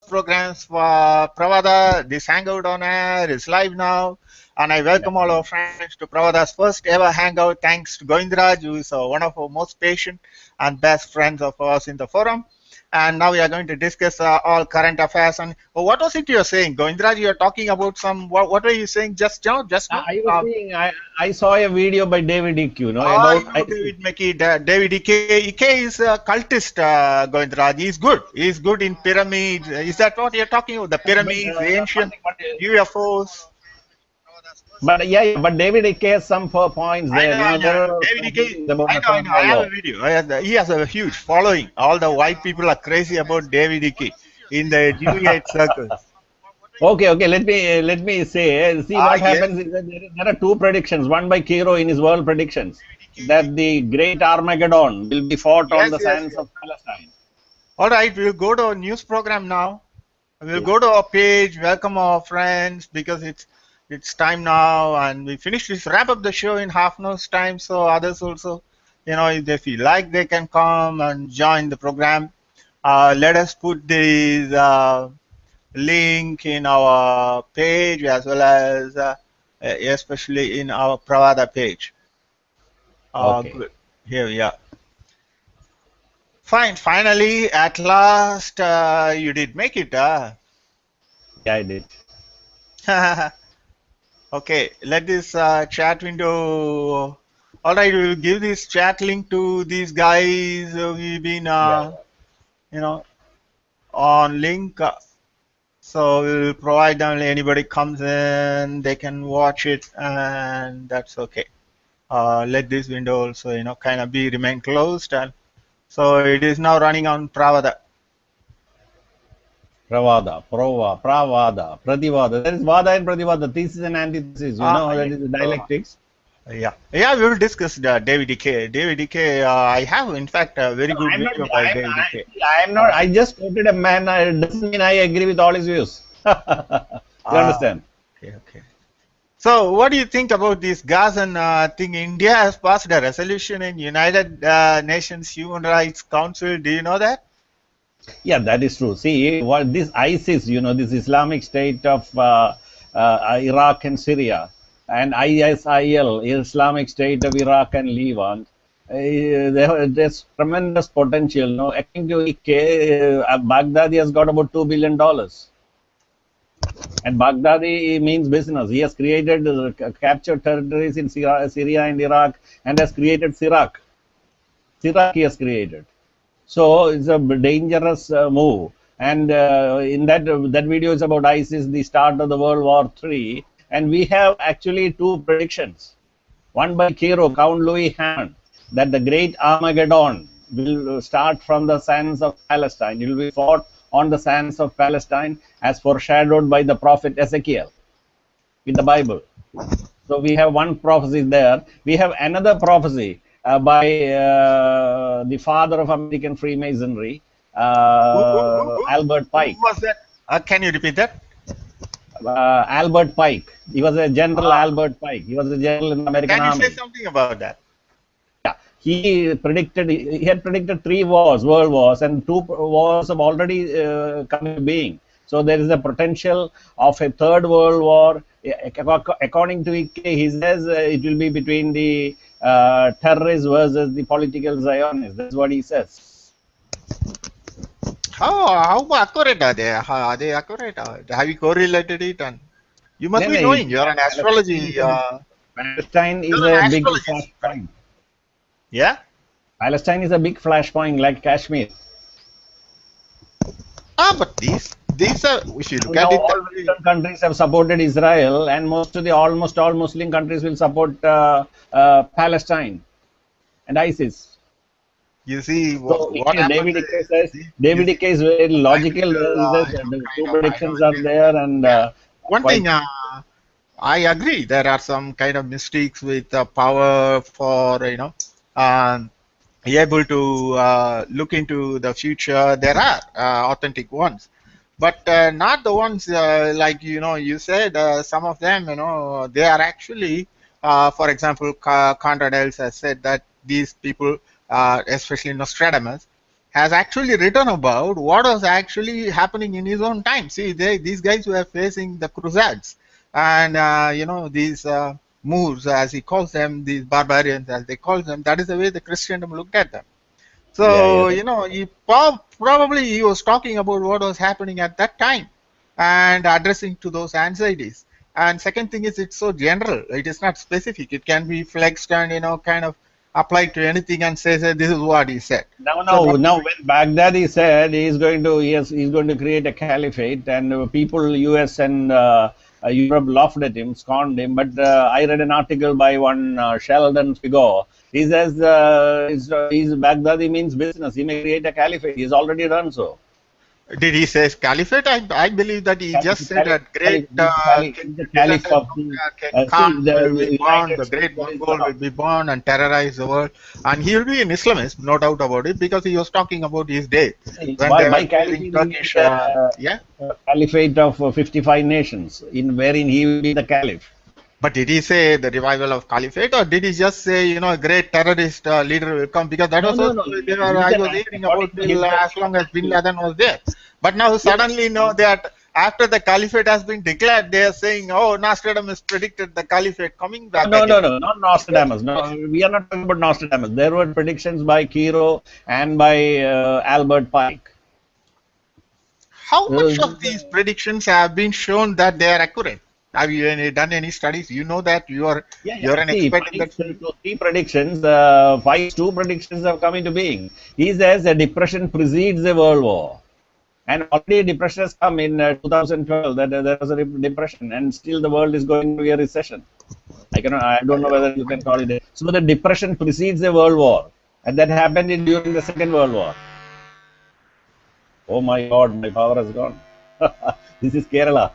programs for Pravada. This Hangout on Air is live now, and I welcome all our friends to Pravada's first ever Hangout. Thanks to Govindraj, who is one of our most patient and best friends of ours in the forum. And now we are going to discuss all current affairs. And what was it you're saying, Govindraj? You're talking about some. What were you saying just now? Just now? I was saying I saw a video by David EQ, I about know David McKee. David Ike is a cultist, Govindraj. He's good. He's good in pyramids. Is that what you're talking about? The pyramids, the ancient UFOs. but David EQ has some points there. I know. There are David Ike. things about the I Third know. I World have War. a video. He has a huge following. All the white people are crazy about David Ike in the Juliet circles. Okay. Let me say. See what Yes. happens is that there are two predictions. One by Cairo in his world predictions that the Great Armageddon will be fought on Yes, the yes, sands yes. of Palestine. All right, we'll go to our news program now. We'll Yes. go to our page, welcome our friends because it's time now, and we finish this wrap up the show in half an hour's time. So others also, if they feel like they can come and join the program. Let us put the link in our page as well as especially in our Pravada page. Okay. Good. Here we are. Fine. Finally, at last, you did make it. Yeah, I did. Okay, let this chat window. All right, we'll give this chat link to these guys. We've been, Yeah. you know, on link. So we'll provide them. Anybody comes in, they can watch it, and that's okay. Let this window also, kind of be remain closed, and so it is now running on Pravada. Pravada, Prativada. There is Vada and Prativada, thesis and antithesis. That Yes. is the dialectics. Yeah, we will discuss the David Decay. David Decay, I have in fact a very No, good I'm not. video by David Decay. I'm not. I just quoted a man. It doesn't mean I agree with all his views. You Uh, understand? okay. So, what do you think about this Gazan thing? India has passed a resolution in United Nations Human Rights Council. Do you know that? Yeah, that is true. See, what this ISIS, this Islamic State of Iraq and Syria, and ISIL, Islamic State of Iraq and Levant, there's tremendous potential. According to Baghdadi has got about $2 billion. And Baghdadi means business. He has created captured territories in Syria and Iraq, and has created Iraq. Iraq he has created. So it's a dangerous move. And in that video is about ISIS, the start of the World War III. And we have actually two predictions. One by Cairo, Count Louis Hammond, that the Great Armageddon will start from the sands of Palestine. It will be fought on the sands of Palestine as foreshadowed by the prophet Ezekiel in the Bible. So we have one prophecy there. We have another prophecy by the father of American Freemasonry, Albert Who Pike. was that? Can you repeat that? Albert Pike. He was a General Albert Pike. He was a general in the American Can you say Army. something about that? Yeah, he had predicted three wars, world wars, and two wars have already come into being. So there is a potential of a third world war. According to Ike, he says it will be between the terrorists versus the political Zionists. That's what he says. How accurate are they? Are they accurate? Have you correlated it? And you must No, be no, knowing. You're an astrology. Palestine is You're an a big astrologist, correct? flashpoint. Yeah. Palestine is a big flashpoint like Kashmir. But these are, if you look at Now it all that way, Western countries have supported Israel, and almost all Muslim countries will support Palestine and ISIS. you see So what happens David Icke is, says you David see Icke is very I will, logical. He says the two I don't predictions are agree with there, that. and Yeah. One quite. thing, I agree. There are some kind of mistakes with power for um, able to look into the future. There are authentic ones, but not the ones like you said. Some of them, they are actually, for example, Conrad Els has said that these people, especially Nostradamus, has actually written about what was actually happening in his own time. See, these guys were facing the Crusades, and these Moors, as he calls them, these barbarians, as they call them. That is the way the Christendom looked at them. Yeah, So, yeah. probably he was talking about what was happening at that time and addressing to those anxieties. And second thing is, it's so general. It is not specific. It can be flexed and, kind of applied to anything and says that this is what he said. Now, So now, now, when Baghdadi said he's going to create a caliphate, and people, US and Europe laughed at him, scorned him. But I read an article by one Sheldon Figure. He says he's Baghdadi means business. He may create a caliphate. He's already done so. did he say caliphate? I believe that he just said Caliph, that great he's the caliph citizen of the. Khan See, the will be born, United the great States of Mongol will Islam. be born and terrorize the world. And he will be an Islamist, no doubt about it, because he was talking about his day See, when they were by killing caliphate, he means Turkish. Yeah. caliphate of 55 nations, in wherein he will be the caliph. But did he say the revival of caliphate, or did he just say, a great terrorist leader will come? Because that No, was no, also no. I was hearing According about to him, till as long as Bin Laden was there. But now yeah, suddenly, that after the caliphate has been declared, they are saying, "Oh, Nostradamus predicted the caliphate coming no, back no, again." no, no, not Nostradamus. No, we are not talking about Nostradamus. There were predictions by Kiro and by Albert Pike. How much Uh, of these predictions have been shown that they are accurate? Have you done any studies? You know that yeah, yeah. you're an See, expert in that Pike's field. three predictions, Pike's two predictions have come into being. He says a depression precedes a world war. And already depression has come in 2012. That there was a depression, and still the world is going through a recession. I don't know whether you can call it. So the depression precedes a world war, and that happened during the Second World War. Oh my God, my power has gone. This is Kerala.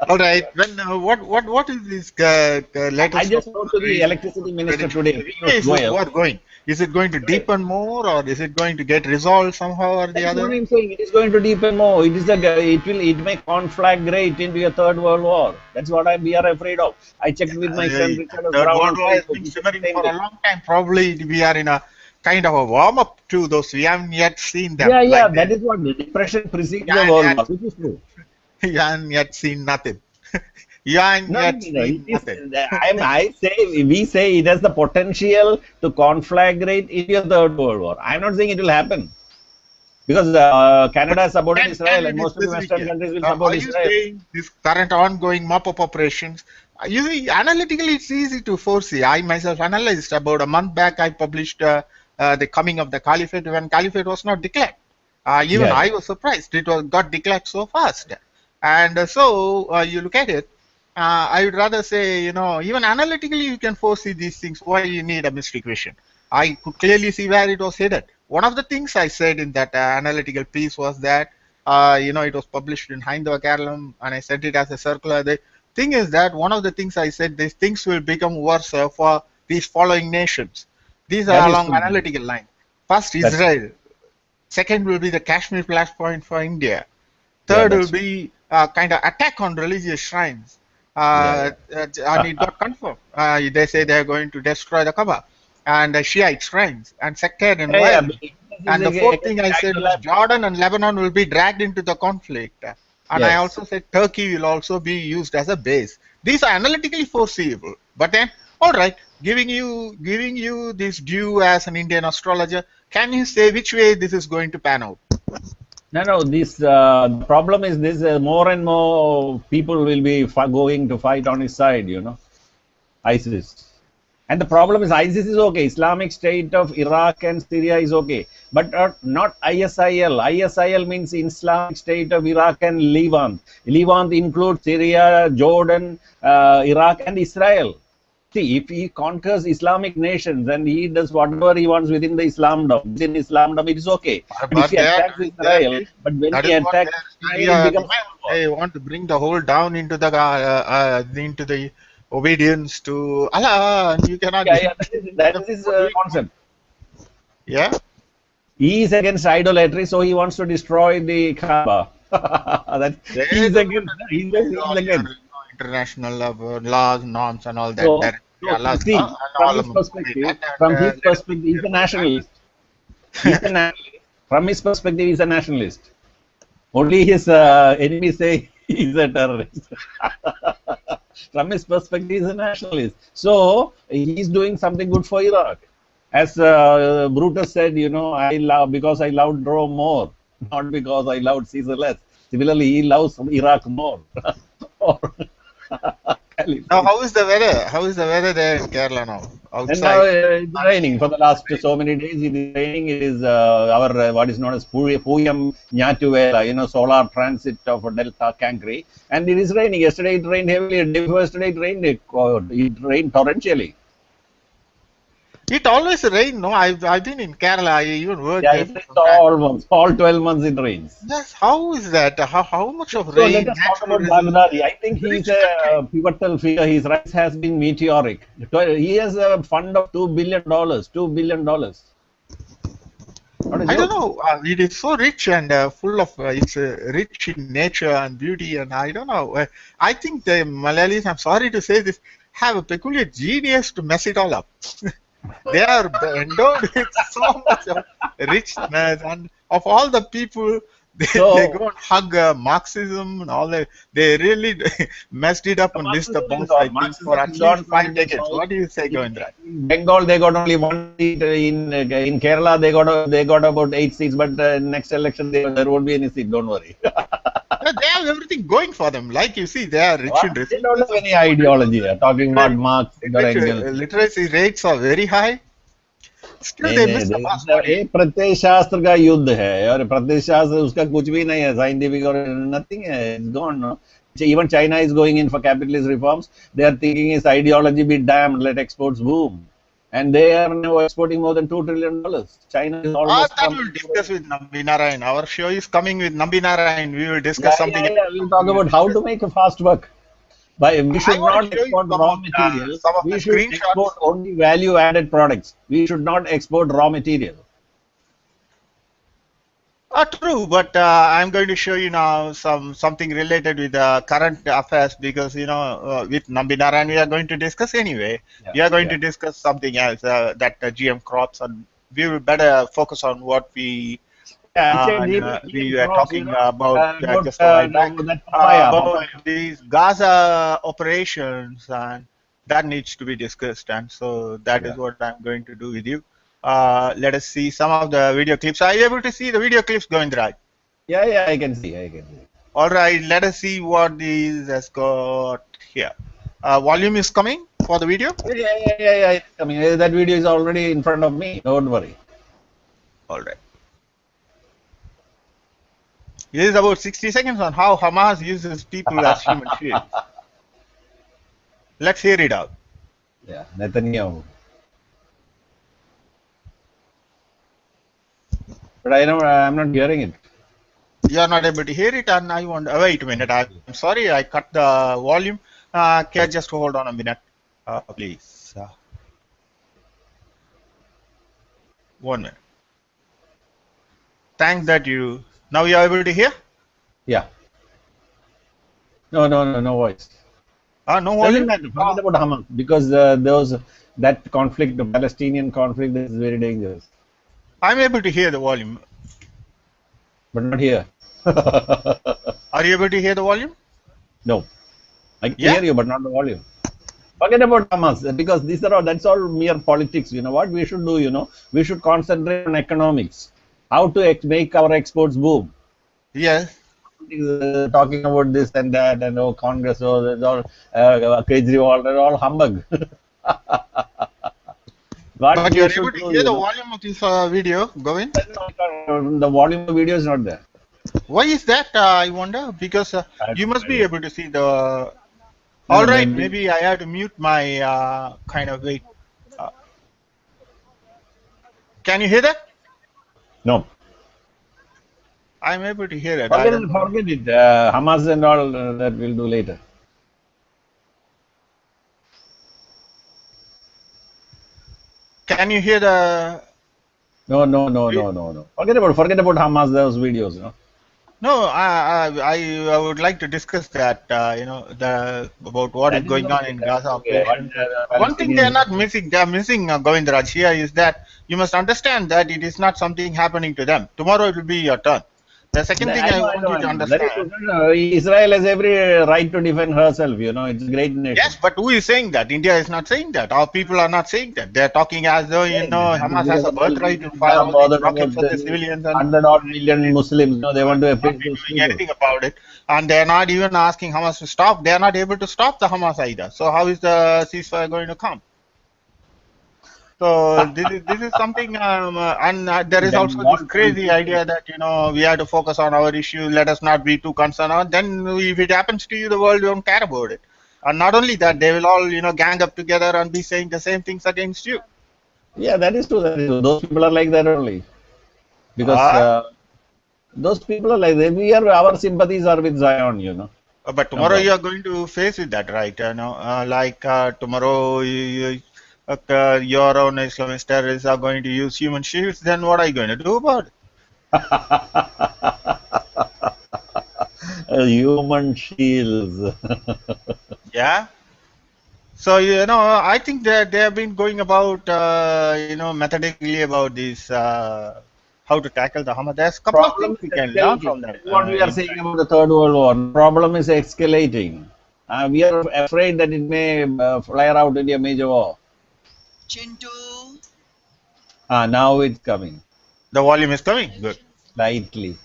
All right. When what is this I latest of just spoke to the electricity minister prediction? today, Where Piyush is this Goyal. war going? Is it going to deepen more, or is it going to get resolved somehow or the That is what other? I'm saying. It is going to deepen more. It may conflagrate into a third world war. That's what we are afraid of. I checked with my friend Richard Third Brown World on War has Facebook. been He said the simmering same for a thing. long time. Probably we are in a kind of a warm up to those. We haven't yet seen them Yeah, yeah, like that this. is what the depression precedes You the haven't world yet, war, which is true. you haven't yet seen nothing. You haven't No, no, yet no. It seen is. nothing. I say we say it has the potential to conflagrate into a third world war. I'm not saying it will happen because But Canada has supported can Israel, you and be most of the specific Western here? countries will Are support you Israel. saying this current ongoing mop-up operations? You see, analytically, it's easy to foresee. I myself analyzed about a month back. I published the coming of the caliphate when caliphate was not declared. Even Yeah, I yeah. was surprised it was got declared so fast. And you look at it. I would rather say, even analytically, you can foresee these things. Why you need a mystery question? I could clearly see where it was headed. One of the things I said in that analytical piece was that, it was published in Hindava Kerala, and I said it as a circular. The thing is that one of the things I said, these things will become worse for these following nations. These That are is along true. analytical line. First, That's true. Israel. Second will be the Kashmir flashpoint for India. Yeah, Third will that's true. be kind of attack on religious shrines. Yeah, yeah. And it got confirmed. They say they are going to destroy the Kaaba and the Shiite shrines and sectarian Yeah, yeah. violence. Because this is And the fourth thing against I said idol. was Jordan and Lebanon will be dragged into the conflict. And I Yes. also said Turkey will also be used as a base. These are analytically foreseeable. But then, all right, giving you this due as an Indian astrologer, can you say which way this is going to pan out? No, no. This the problem is this: more and more people will be going to fight on his side. ISIS. And the problem is ISIS is okay. Islamic State of Iraq and Syria is okay, but not ISIL. ISIL means Islamic State of Iraq and Levant. Levant includes Syria, Jordan, Iraq, and Israel. See, if he conquers Islamic nations and he does whatever he wants within Islamdom, it is okay. But if But he they are attacks doing their Israel, bit. but when That he is what they attacks are Israel, it becomes war. they want to bring the whole down into the obedience to Allah, and you cannot Yeah, give yeah, that is his for doing what? concept. Yeah. He is against idolatry, so he wants to destroy the Kaaba. That They he's don't want against. to He's, recognize he's all your against. international laws, norms, and all that. So, That is so Allah's law, see, and all of them obey that. from And his let it be perspective, he's clear a about that. nationalist. He's a nationalist. From his perspective, he's a nationalist. Only his enemies say he's a terrorist. From his perspective, he's a nationalist. So he's doing something good for Iraq. As Brutus said, I love because I loved Rome more, not because I loved Caesar less. Similarly, he loves Iraq more. Or Now, Caliphate. how is the weather? How is the weather there in Kerala now? And now Outside? it's raining for the last so many days. It is raining. It is our what is known as Puyam Nyatuvela, solar transit of Delta Cancri, and it is raining. Yesterday it rained heavily. The day before yesterday it rained torrentially. It always rain, no? I've been in Kerala. I even worked Yeah, there it for rains some time. all months. All 12 months it rains. Yes, how is that? How much of So let rain, us talk natural about resources? Baghdadi. I think he is Rich country. a pivotal figure. His rise has been meteoric. He has a fund of $2 billion. $2 billion. Not a I don't joke. know. It is so rich and full of it's rich in nature and beauty, and I don't know. I think the Malayalis, I'm sorry to say this, have a peculiar genius to mess it all up. They are endowed with so much of richness, and of all the people, they So go and hug Marxism and all that. They really messed it up and missed the Marxism is bus, I gone. think, Marxism for is at gone least from 5 decades. What do you say, in, Govindraj? in Bengal. They got only one seat. In Kerala, they got about 8 seats. But next election, there won't be any seat. Don't worry. Yeah, they have everything going for them. Like you see, they are rich in They don't resources have and any human ideology. resources. Talking about Marx or Engels. Literacy rates are very high. Still, नहीं they नहीं miss the bus. मतलब What do you ये प्रत्यय शास्त्र का युद्ध है और प्रत्यय शास्त्र उसका कुछ भी नहीं है साइंटिफिक और नथिंग है it's gone even China is going in for capitalist reforms. They are thinking its ideology be damned, let exports boom, and they are now exporting more than $2 trillion. China is almost That coming we'll to discuss with Nambi Narayan. Our show is coming with Nambi Narayan. We will discuss yeah something yeah else. yeah. We'll talk We will about how discuss. to make a fast buck. But we I should want to not show you export raw material. some of the We should export screenshots. only value added products. We should not export raw material. True, but I'm going to show you now something related with current affairs because with Nambi Narayan we are going to discuss anyway. Yeah We are going yeah to discuss something else that GM crops, and we will better focus on what yeah. I said we GM were crops. talking about About just a while back that papaya. about these Gaza operations, and that needs to be discussed. And so that is Yeah. what I'm going to do with you. Let us see some of the video clips. Are you able to see the video clips, Govindraj? Yeah, yeah, I can see. I can see. All right, let us see what this has got here. Volume is coming for the video. Yeah, yeah, yeah, yeah, yeah. It's coming. That video is already in front of me. Don't worry. All right. This is about 60 seconds on how Hamas uses people as human shields. Let's hear it out. Yeah, Netanyahu. But I'm not hearing it. You are not able to hear it, and I want. Wait a minute. I'm sorry. I cut the volume. Can I just hold on a minute, please? 1 minute. Thanks that you. Now you are able to hear. Yeah. No, no, no, no voice. No Doesn't volume. matter. Forget about Hamas because that conflict, the Palestinian conflict, is very dangerous. I'm able to hear the volume. But not here. Are you able to hear the volume? No, I can Yeah. hear you, but not the volume. Forget about Hamas because that's all mere politics. You know what we should do? We should concentrate on economics. How to make our exports boom. Yes. Talking about this and that and Congress, that's all Kejriwal, that's all humbug. What But you we are should able to do, hear the volume of this video, Govin. the volume of video is not there. Why is that? I wonder. Because I you don't must be know. able to see the. No, All no, right. maybe Maybe I have to mute my kind of wait. Uh, can you hear that? no. I'm able to hear it. I Forget don't it. know. Forget it. Hamas and all that we'll do later. Can you hear the? No, no, no, no, no, no. Forget about Hamas. Those videos. No, I would like to discuss that, about what is That is going on okay. in That is Gaza okay. What operations. And the one thing they are Palestinians not missing, they are missing, Govindraj here, is that you must understand that it is not something happening to them. Tomorrow it will be your turn. The second thing I I know, I want know, you I to know. That is understand. true. No, no. Israel has every right to defend herself. It's a great Yes, nation. but who is saying that? India is not saying that. Our people are not saying that. They are talking as though, Saying that is Hamas has because a of the birthright to Muslims fire are all these bothered rockets about at the the civilians and 100 odd million Israelis Muslims. They want to not appease those doing people. anything about it. And they are not even asking Hamas to stop. They are not able to stop the Hamas either. So how is the ceasefire going to come? So this is something, and there is That also this want crazy peaceful. idea that we have to focus on our issue. Let us not be too concerned. Then if it happens to you, the world won't care about it. And not only that, they will all gang up together and be saying the same things against you. Yeah, that is true. That is true. Those people are like that only. Because Uh, those people are like that. Our sympathies are with Zion. but No tomorrow you problem. are going to face with that, right? Like tomorrow, your own Islamist terrorists are going to use human shields. Then what are you going to do about it? Human shields. Yeah. So I think that they have been going about methodically about this how to tackle the Hamas. There's a couple of things Problem we is can learn escalating. from them That is what we are in saying fact. about the Third World War. The problem is escalating. We are afraid that it may flare out into a major war. Chintu, Now it's coming The volume is coming. Good. slightly.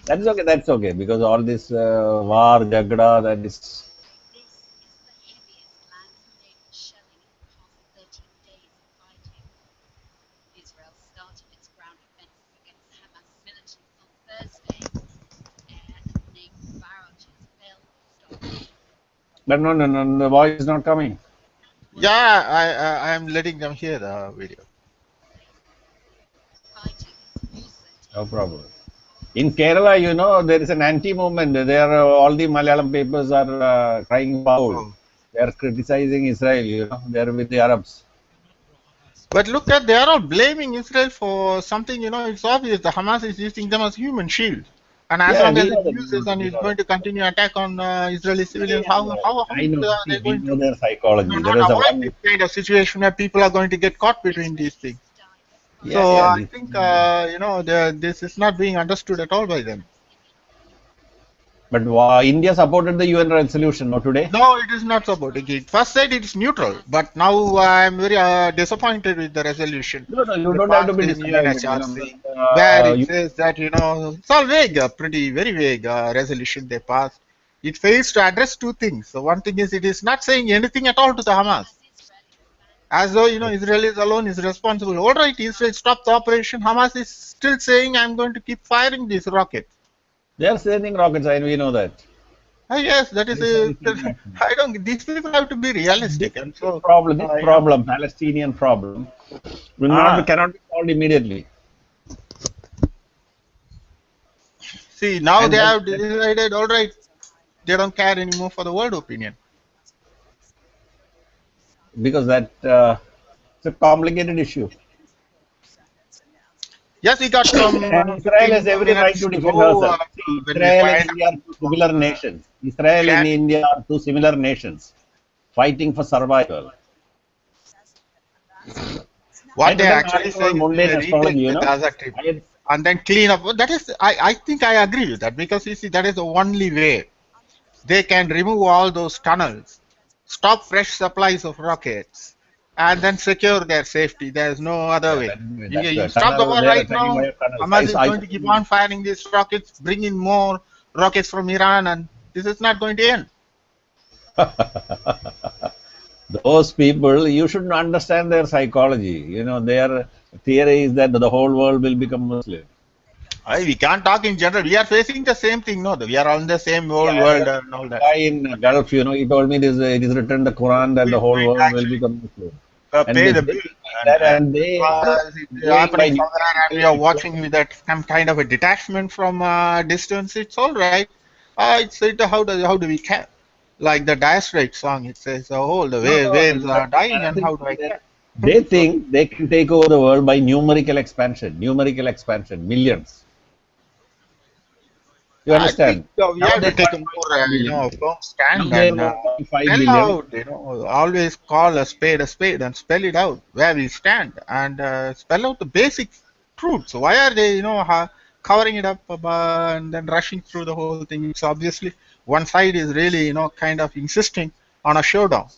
That is okay. That's okay because all this war, jagda, that is. But no, no, no, the voice is not coming. Yeah, I'm letting them hear the video. No problem. In Kerala, there is an anti-movement. There, all the Malayalam papers are crying foul. Oh. They are criticizing Israel. They are with the Arabs. But look at they are all blaming Israel for something. It's obvious the Hamas is using them as human shield. And as Yeah, long we as it know that. We know uses that. and We is know that. going to continue attack on Israeli civilians, Yeah, how I know. are See, they we going know to their psychology. There not is a avoid one. this kind of situation where people are going to get caught between these things? Yeah, So yeah. I think this is not being understood at all by them. But India supported the UN resolution. Not today. No, it is not supporting it. First said it is neutral, but now I am very disappointed with the resolution No, no. You they don't have to passed be in disappointed. UNHRC, where it You says that it's all vague, pretty very vague resolution they passed. It fails to address two things. So one thing is it is not saying anything at all to the Hamas, as though Israel is alone is responsible. All right, Israel stopped the operation. Hamas is still saying I'm going to keep firing these rockets. They are sending rockets, and we know that. Yes, that is There is a. nothing happening. I don't. These people have to be realistic, and so This uh, you know. problem, Palestinian problem, Ah, cannot be solved immediately. see, now they And have decided. All right, they don't care anymore for the world opinion. because that it's a complicated issue. Yes, we got some And Israel 15 has more every right minutes to to defend go herself. See, when we Israel and find India are out two similar uh, nations. Israel and chat. India are two similar nations fighting for survival. I What they're read an actually article on saying is we mundane may astrology, retake the Gaza Strip I, and then clean up. That is, I think I agree with that because you see, that is the only way they can remove all those tunnels, stop fresh supplies of rockets, and then secure their safety. There is no other yeah, way. that's You the stop the tunnel. war They are right attacking now, via tunnels. Hamas is I going saw to keep on firing these rockets, bring in more rockets from Iran, and this is not going to end. those people. You should understand their psychology. Their theory is that the whole world will become Muslim. We can't talk in general. We are facing the same thing, no? We are on the same whole Yeah, world there's and all a that. guy in Gulf, he told me this. It is written in the Quran Who that is the whole going to world will actually become Muslim, and pay they the they bill? believe And that, and they are it's going by happening somewhere, and we are nuclear watching with that some kind of a detachment from distance. It's all right. How do we care? Like the Dire Straits song, it says, "Oh, the No, no, whales are dying, and another how do I thing that care?" they So think they can take over the world by numerical expansion, millions. You I think understand? we Now have to they're take a more, 1.5 billion. firm Now stand they're and 1.5 spell billion. out, always call a spade, and spell it out where we stand, and spell out the basic truths. Why are they, covering it up and then rushing through the whole thing? It's obviously one side is really, kind of insisting on a showdown,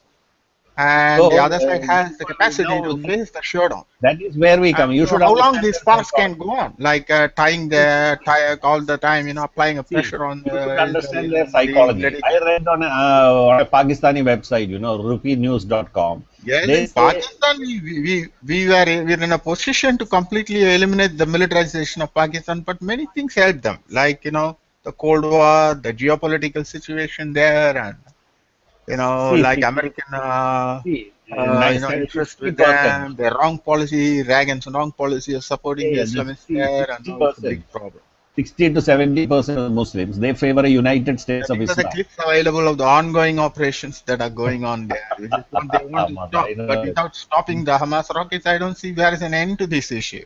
and the So other side has the capacity now to face the showdown. that is where we And come. You so should how long understand these their sparks can psychology. go on? Like tie all the time, applying a See, pressure on you should Israel, understand their letting psychology. I it. read on a Pakistani website, rupeenews.com. Yes, They in say Pakistan, we're in a position to completely eliminate the militarization of Pakistan, but many things helped them, like the Cold War, the geopolitical situation there, and see, like see, American see, nice, interest with 60%. them, their wrong policy, Reagan's wrong policy of supporting the Yeah, the Islamists there, and now it's a big 60%. problem. 60 to 70% of the Muslims, they favor a United States of These are the Islam. clips available of the ongoing operations that are going on there. They want to I stop, but know that. without stopping the Hamas rockets, I don't see there is an end to this issue.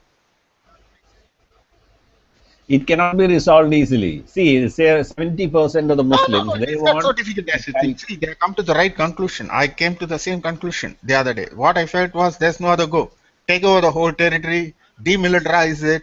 It cannot be resolved easily. See, say 70% of the No, Muslims, no, it they is not so want difficult to as you think. See, they come to the right conclusion. I came to the same conclusion the other day. What I felt was there's no other go. Take over the whole territory, demilitarize it,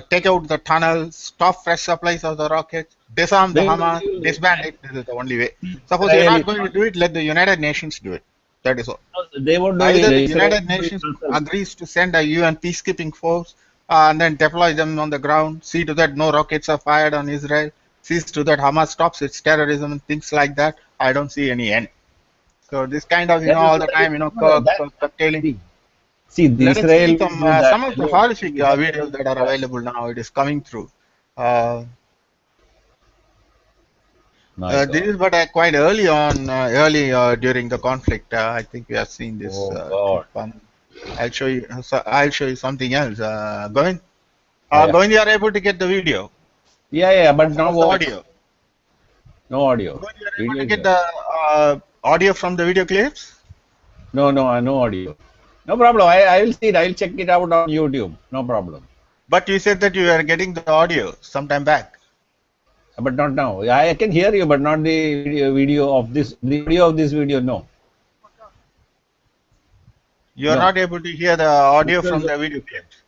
take out the tunnels, stop fresh supplies of the rockets, disarm the they will, Hamas, they will do disband that. it. This is the only way. See, Suppose you're Israel not is going to not, do it, let the United Nations do it. That is all. they won't do it. Either the Israel United will do it Nations themselves. agrees to send a UN peacekeeping force and then deploy them on the ground, see to that no rockets are fired on Israel, sees to that Hamas stops its terrorism and things like that. I don't see any end. So this kind of, all the time, curtailing. See, see, the Let us see Israel will do that some of the alone. horrific See, that videos alone that won't are work. available now. It is coming through. Uh, My this God. is but quite early on, early during the conflict. I think we have seen this Oh clip. God. I'll show you. So I'll show you something else. Govind, Yeah. Govind, you are able to get the video Yeah, yeah, but no of the voice, audio. no audio. Govind, you are able Video to is get there. the audio from the video clips. No, no, no audio. No problem. I will see it. I will check it out on YouTube. No problem. But you said that you are getting the audio sometime back. But not now. I can hear you, but not the video of this. The audio of this video. No, You are no. not able to hear the audio Visuals from the only video you can. clips.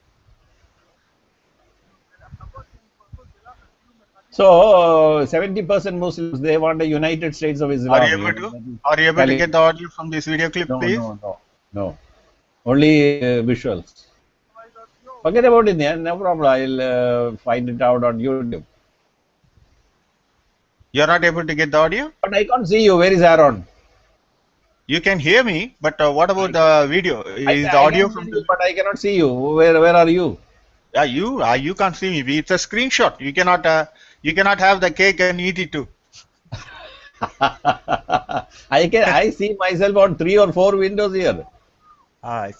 So 70% Muslims they want a United States of Are Islam. you able to? That is Are you able to telling get the audio from this video clip, no, please? no, no, no. Only visuals. Forget about it. Yeah, no problem. I'll find it out on YouTube. You are not able to get the audio. But I can't see you. Where is Aaron? You can hear me, but what about I, the video? Is the I audio can hear from you, the? but I cannot see you. Where are you? Yeah, you can't see me. It's a screenshot. You cannot have the cake and eat it too. I see myself on 3 or 4 windows here.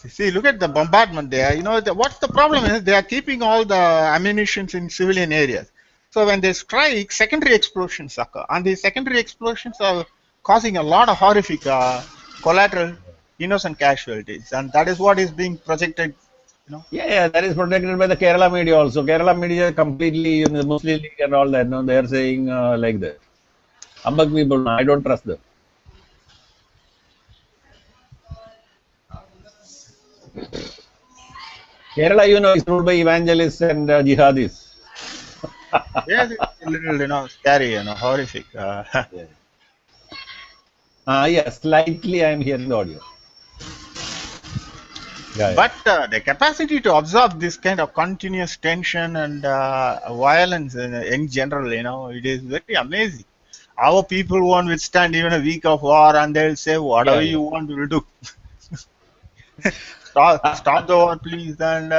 See, look at the bombardment there. What's the problem is they are keeping all the ammunitions in civilian areas. So when they strike, secondary explosions occur, and these secondary explosions are causing a lot of horrific collateral innocent casualties, and that is what is being projected. Yeah, yeah, that is protected by the Kerala media also. Kerala media completely, Muslim League and all that. No, they are saying like that. Ambak people, no, I don't trust them. Kerala, is ruled by evangelists and jihadis. Yes, it's a little, scary, horrific. Yeah. Yeah, slightly I am hearing the audio. Yeah, yeah. But the capacity to absorb this kind of continuous tension and violence in general, it is very amazing. Our people won't withstand even a week of war, and they'll say, Yeah, whatever yeah. you want, we'll do. Stop the war, please. And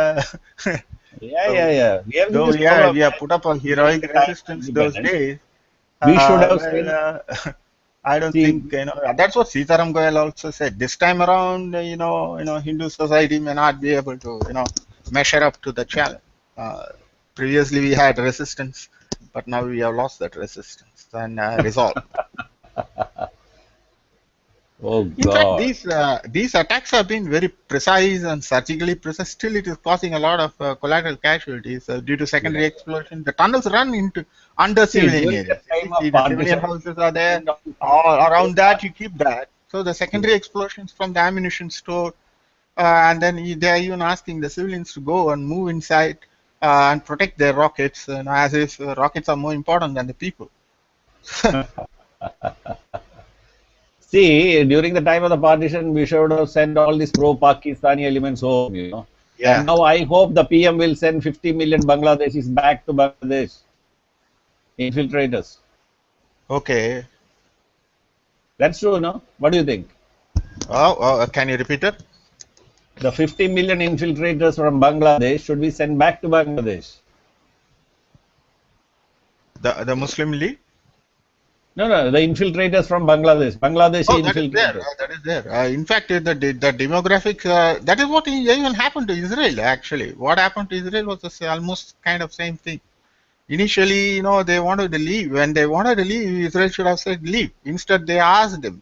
Yeah, yeah, so, yeah. We have though this problem we have put that up a during heroic the time of resistance those independence, days, we should have well, spent. I don't See, think that's what Sitaram Goyal also said. This time around, Hindu society may not be able to measure up to the challenge. Uh, Previously, we had resistance, but now we have lost that resistance and resolve. Oh In fact, God. these attacks have been very precise and surgically precise. Still, it is causing a lot of collateral casualties due to Yeah. secondary explosion. The tunnels run into under See, civilian during the areas. You time see, of the civilian partition, houses are there. and all these All pro around that, you party. keep that. So the Yeah. secondary explosions from the ammunition store, and then they are even asking the civilians to go and move inside and protect their rockets, as if rockets are more important than the people. See, during the time of the partition, we should have sent all these pro-Pakistani elements home. And Yeah. now I hope the PM will send 50 million Bangladeshis back to Bangladesh, infiltrators. Okay. That's true, no? What do you think? Can you repeat it? The 50 million infiltrators from Bangladesh should be sent back to Bangladesh. The Muslim League? No, no, the infiltrators from Bangladesh, Oh, Bangladeshi that is there. infiltrators. That is there. In fact, the demographic, that is what even happened to Israel, actually. What happened to Israel was almost kind of same thing. Initially, they wanted to leave. When they wanted to leave, Israel should have said leave. Instead, they asked them,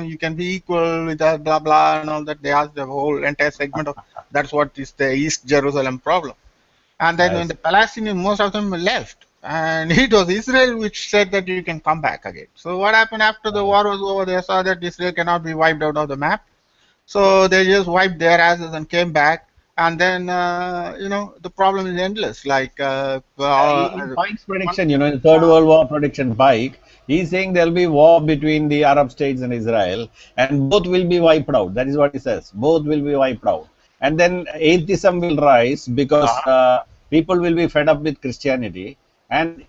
you can be equal with us, blah, blah, and all that. They asked the whole entire segment of, that's what is the East Jerusalem problem. And then when Yes. the Palestinians, most of them left. And it was Israel which said that you can come back again. So what happened after the war was over? They saw that Israel cannot be wiped out of the map. So they just wiped their asses and came back. And then, the problem is endless. Like, In Pike's one, prediction, in the Third World War prediction, Pike, he's saying there'll be war between the Arab states and Israel, and both will be wiped out. That is what he says. Both will be wiped out. And then atheism will rise because people will be fed up with Christianity, and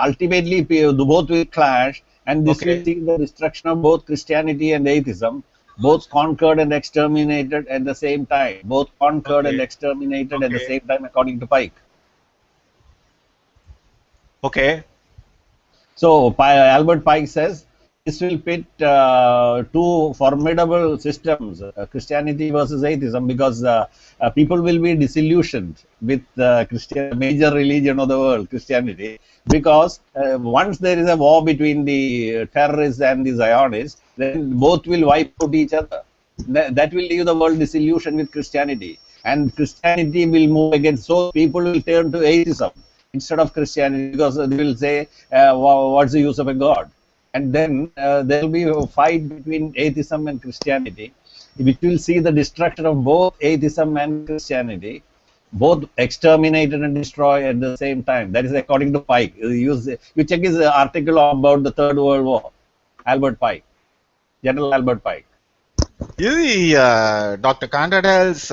ultimately both will clash, and this will okay, see the destruction of both Christianity and atheism, both conquered and exterminated at the same time. Both conquered and okay, exterminated at the okay, same time, according to Pike. okay, So Albert Pike says this will pit two formidable systems, Christianity versus atheism, because people will be disillusioned with Christian, major religion of the world, Christianity, because once there is a war between the terrorists and the Zionists, then both will wipe out each other. That will leave the world disillusioned with Christianity, and Christianity will move against. So people will turn to atheism instead of Christianity because they will say, "What's the use of a God?" And then there will be a fight between atheism and Christianity, which will see the destruction of both atheism and Christianity, both exterminated and destroyed at the same time. That is according to Pike. You check his article about the Third World War, Albert Pike, General Albert Pike. You see, Dr. Kandadels,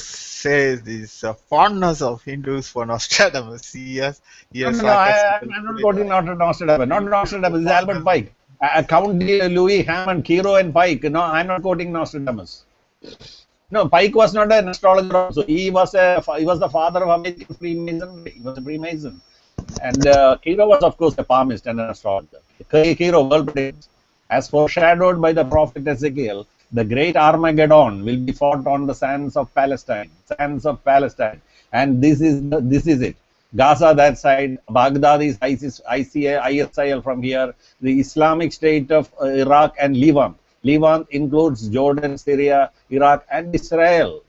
says this fondness of Hindus for Nostradamus. He No, has no, no. sarcastically I'm put not it quoting Nostradamus. Not he says the Nostradamus. It's Albert fondness. Pike. Count Louis, Hammond, Kiro, and Pike. No, I'm not quoting Nostradamus. No, Pike was not an astrologer. Also, he was the father of American Freemasonry. He was a Freemason, and Kiro was, of course, a palmist and an astrologer. Kiro, world predicts, as foreshadowed by the prophet Ezekiel, the great Armageddon will be fought on the sands of Palestine. Sands of Palestine, and this is it. Gaza that side, Baghdad is ISIS, ISIL from here, the Islamic State of Iraq and Levant. Levant includes Jordan, Syria, Iraq, and Israel.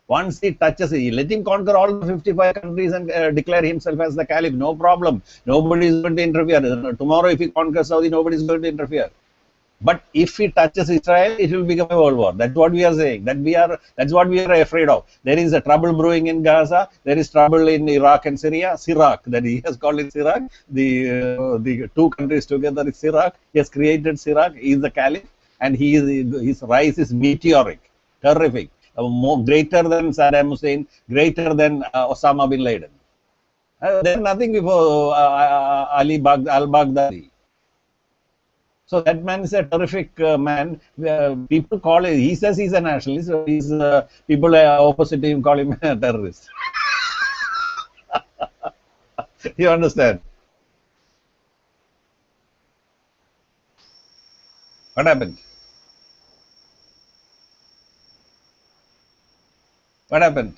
Once he touches it, let him conquer all the 55 countries and declare himself as the caliph. No problem. Nobody is going to interfere. Tomorrow, if he conquers Saudi, nobody is going to interfere. But if he touches Israel, it will become a world war. That's what we are saying. That's what we are afraid of. There is a trouble brewing in Gaza. There is trouble in Iraq and Syria. Syrak, that he has called it Syrak. The two countries together is Syrak. He has created Syrak. He is the caliph, and his rise is meteoric, terrific, more greater than Saddam Hussein, greater than Osama bin Laden. There is nothing before al Baghdadi. So that man is a terrific man. People call it. He says he's a nationalist. So people opposite him call him a terrorist. You understand? What happened? What happened?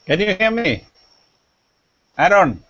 Can you hear me? Aaron?